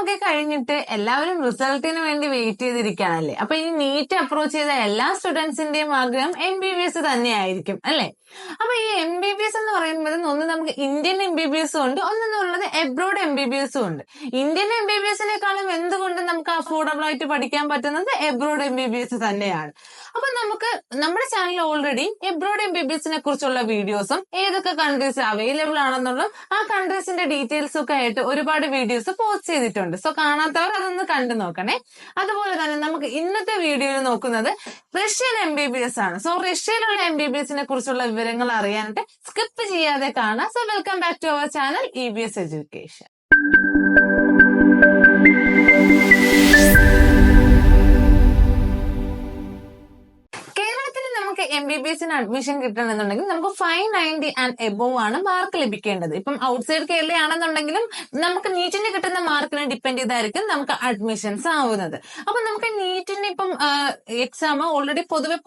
ഒക്കെ കഴിഞ്ഞിട്ട് എല്ലാവരും റിസൾട്ടിന് വേണ്ടി വെയിറ്റ് ചെയ്തിരിക്കുകയാണല്ലേ. അപ്പൊ ഈ നീറ്റ് അപ്രോച്ച് ചെയ്ത എല്ലാ സ്റ്റുഡൻസിന്റെയും ആഗ്രഹം MBBS തന്നെയായിരിക്കും അല്ലെ. അപ്പൊ ഈ MBBS എന്ന് പറയുമ്പോൾ ഒന്ന് നമുക്ക് ഇന്ത്യൻ MBBS ഉണ്ട്, ഒന്നെന്നുള്ളത് എബ്രോഡ് MBBS ഉണ്ട്. ഇന്ത്യൻ MBBSനേക്കാളും എന്തുകൊണ്ട് നമുക്ക് അഫോർഡബിൾ ആയിട്ട് പഠിക്കാൻ പറ്റുന്നത് എബ്രോഡ് MBBS തന്നെയാണ്. അപ്പൊ നമുക്ക് നമ്മുടെ ചാനലിൽ ഓൾറെഡി എബ്രോഡ് MBBSനെ കുറിച്ചുള്ള വീഡിയോസും ഏതൊക്കെ കൺട്രീസ് അവൈലബിൾ ആണെന്നുള്ള ആ കൺട്രീസിന്റെ ഡീറ്റെയിൽസ് ഒക്കെ ആയിട്ട് ഒരുപാട് വീഡിയോസ് പോസ്റ്റ് ചെയ്തിട്ടുണ്ട്. സോ കാണാത്തവർ അതൊന്ന് കണ്ടു നോക്കണേ. അതുപോലെ തന്നെ നമുക്ക് ഇന്നത്തെ വീഡിയോയിൽ നോക്കുന്നത് റഷ്യൻ MBBS ആണ്. സോ റഷ്യയിലുള്ള MBBSനെ കുറിച്ചുള്ള വിവരങ്ങൾ അറിയാനായിട്ട് സ്കിപ്പ് ചെയ്യാതെ കാണാം. So welcome back to our channel EBS education. MBBSന് അഡ്മിഷൻ കിട്ടണമെന്നുണ്ടെങ്കിൽ നമുക്ക് 590 ആൻഡ് എബോവ് ആണ് മാർക്ക് ലഭിക്കേണ്ടത്. ഇപ്പം ഔട്ട്സൈഡ് കേരളയാണെന്നുണ്ടെങ്കിലും നമുക്ക് നീറ്റിന് കിട്ടുന്ന മാർക്കിനെ ഡിപ്പെൻഡ് ചെയ്തായിരിക്കും നമുക്ക് അഡ്മിഷൻസ് ആവുന്നത്. അപ്പൊ നമുക്ക് നീറ്റിന് ഇപ്പം എക്സാം ഓൾറെഡി പൊതുവെ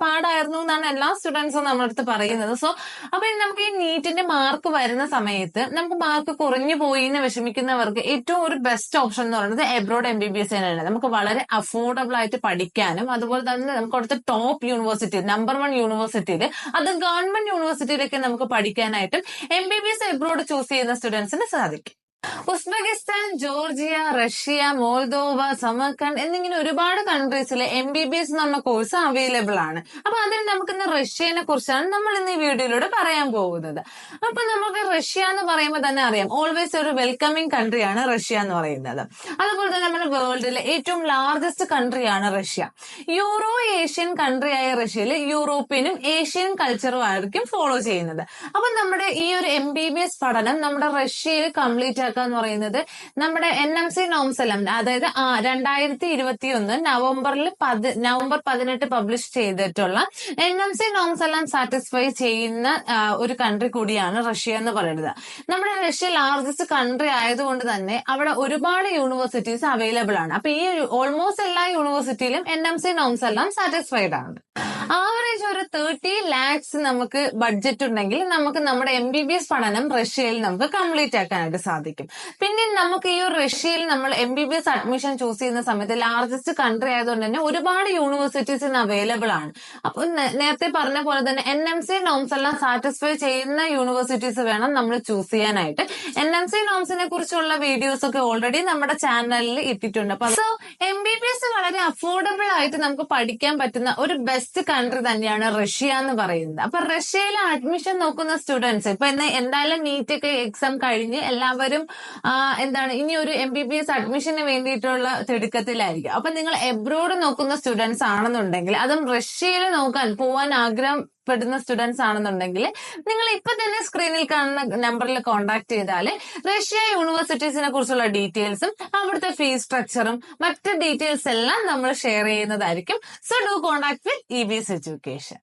പാടായിരുന്നു എന്നാണ് എല്ലാ സ്റ്റുഡൻസും നമ്മുടെ അടുത്ത് പറയുന്നത്. സോ അപ്പൊ നമുക്ക് ഈ നീറ്റിന്റെ മാർക്ക് വരുന്ന സമയത്ത് നമുക്ക് മാർക്ക് കുറഞ്ഞു പോയി എന്ന് വിഷമിക്കുന്നവർക്ക് ഏറ്റവും ഒരു ബെസ്റ്റ് ഓപ്ഷൻ എന്ന് പറയുന്നത് എബ്രോഡ് MBBS തന്നെയാണ്. നമുക്ക് വളരെ അഫോർഡബിൾ ആയിട്ട് പഠിക്കാനും അതുപോലെ തന്നെ നമുക്ക് അവിടുത്തെ ടോപ്പ് യൂണിവേഴ്സിറ്റി നമ്പർ 1 യൂണിവേഴ്സിറ്റിയിൽ, അത് ഗവൺമെന്റ് യൂണിവേഴ്സിറ്റിയിലൊക്കെ നമുക്ക് പഠിക്കാനായിട്ടും MBBS എബ്രോഡ് ചൂസ് ചെയ്യുന്ന സ്റ്റുഡൻസിന് സാധിക്കും. ഉസ്ബെക്കിസ്ഥാൻ, ജോർജിയ, റഷ്യ, മോൾദോവ, സമർഖണ്ഡ് എന്നിങ്ങനെ ഒരുപാട് കൺട്രീസിൽ MBBS എന്ന് പറഞ്ഞ കോഴ്സ് അവൈലബിൾ ആണ്. അപ്പൊ അതിൽ നമുക്കിന്ന് റഷ്യനെ കുറിച്ചാണ് നമ്മൾ ഇന്ന് ഈ വീഡിയോയിലൂടെ പറയാൻ പോകുന്നത്. അപ്പൊ നമുക്ക് റഷ്യ എന്ന് പറയുമ്പോൾ തന്നെ അറിയാം, ഓൾവേസ് ഒരു വെൽക്കമിങ് കൺട്രിയാണ് റഷ്യ എന്ന് പറയുന്നത്. അതുപോലെ തന്നെ നമ്മുടെ വേൾഡിലെ ഏറ്റവും ലാർജസ്റ്റ് കൺട്രിയാണ് റഷ്യ. യൂറോ ഏഷ്യൻ കൺട്രിയായ റഷ്യയിൽ യൂറോപ്യനും ഏഷ്യൻ കൾച്ചറും ആയിരിക്കും ഫോളോ ചെയ്യുന്നത്. അപ്പൊ നമ്മുടെ ഈ ഒരു MBBS പഠനം നമ്മുടെ റഷ്യയിൽ കംപ്ലീറ്റ് എന്ന് പറയുന്നത് നമ്മുടെ NMC നോംസ് എല്ലാം, അതായത് 2021 നവംബർ 18 പബ്ലിഷ് ചെയ്തിട്ടുള്ള NMC നോംസ് എല്ലാം സാറ്റിസ്ഫൈ ചെയ്യുന്ന ഒരു കൺട്രി കൂടിയാണ് റഷ്യ എന്ന് പറയുന്നത്. നമ്മുടെ റഷ്യ ലാർജസ്റ്റ് കൺട്രി ആയതുകൊണ്ട് തന്നെ അവിടെ ഒരുപാട് യൂണിവേഴ്സിറ്റീസ് അവൈലബിൾ ആണ്. അപ്പൊ ഈ ഓൾമോസ്റ്റ് എല്ലാ യൂണിവേഴ്സിറ്റിയിലും NMC നോംസ് എല്ലാം സാറ്റിസ്ഫൈഡ് ആണ്. ആവറേജ് ഒരു 30 lakhs നമുക്ക് ബഡ്ജറ്റ് ഉണ്ടെങ്കിൽ നമുക്ക് നമ്മുടെ MBBS പഠനം റഷ്യയിൽ നമുക്ക് കംപ്ലീറ്റ് ആക്കാനായിട്ട് സാധിക്കും. പിന്നെ നമുക്ക് ഈ ഒരു റഷ്യയിൽ നമ്മൾ MBBS അഡ്മിഷൻ ചൂസ് ചെയ്യുന്ന സമയത്ത് ലാർജസ്റ്റ് കൺട്രി ആയതുകൊണ്ട് തന്നെ ഒരുപാട് യൂണിവേഴ്സിറ്റീസ് ഇന്ന് അവൈലബിൾ ആണ്. അപ്പൊ നേരത്തെ പറഞ്ഞ പോലെ തന്നെ NMC നോംസ് എല്ലാം സാറ്റിസ്ഫൈ ചെയ്യുന്ന യൂണിവേഴ്സിറ്റീസ് വേണം നമ്മൾ ചൂസ് ചെയ്യാനായിട്ട്. NMC നോംസിനെ കുറിച്ചുള്ള വീഡിയോസ് ഒക്കെ ഓൾറെഡി നമ്മുടെ ചാനലിൽ ഇട്ടിട്ടുണ്ട്. അപ്പൊ സോ MBBS വളരെ അഫോർഡബിൾ ആയിട്ട് നമുക്ക് പഠിക്കാൻ പറ്റുന്ന ഒരു ബെസ്റ്റ് കൺട്രി തന്നെയാണ് റഷ്യ എന്ന് പറയുന്നത്. അപ്പൊ റഷ്യയിലെ അഡ്മിഷൻ നോക്കുന്ന സ്റ്റുഡൻസ് ഇപ്പൊ എന്തായാലും നീറ്റ് ഒക്കെ എക്സാം കഴിഞ്ഞ് എല്ലാവരും ഇനി ഒരു MBBS അഡ്മിഷന് വേണ്ടിയിട്ടുള്ള തിടുക്കത്തിലായിരിക്കും. അപ്പൊ നിങ്ങൾ എബ്രോഡ് നോക്കുന്ന സ്റ്റുഡൻസ് ആണെന്നുണ്ടെങ്കിൽ, അതും റഷ്യയിൽ പോവാൻ ആഗ്രഹപ്പെടുന്ന സ്റ്റുഡൻസ് ആണെന്നുണ്ടെങ്കിൽ, നിങ്ങൾ ഇപ്പൊ തന്നെ സ്ക്രീനിൽ കാണുന്ന നമ്പറിൽ കോൺടാക്ട് ചെയ്താൽ റഷ്യ യൂണിവേഴ്സിറ്റീസിനെ കുറിച്ചുള്ള ഡീറ്റെയിൽസും അവിടുത്തെ ഫീസ് സ്ട്രക്ചറും മറ്റ് ഡീറ്റെയിൽസ് എല്ലാം നമ്മൾ ഷെയർ ചെയ്യുന്നതായിരിക്കും. So do contact with EBS education.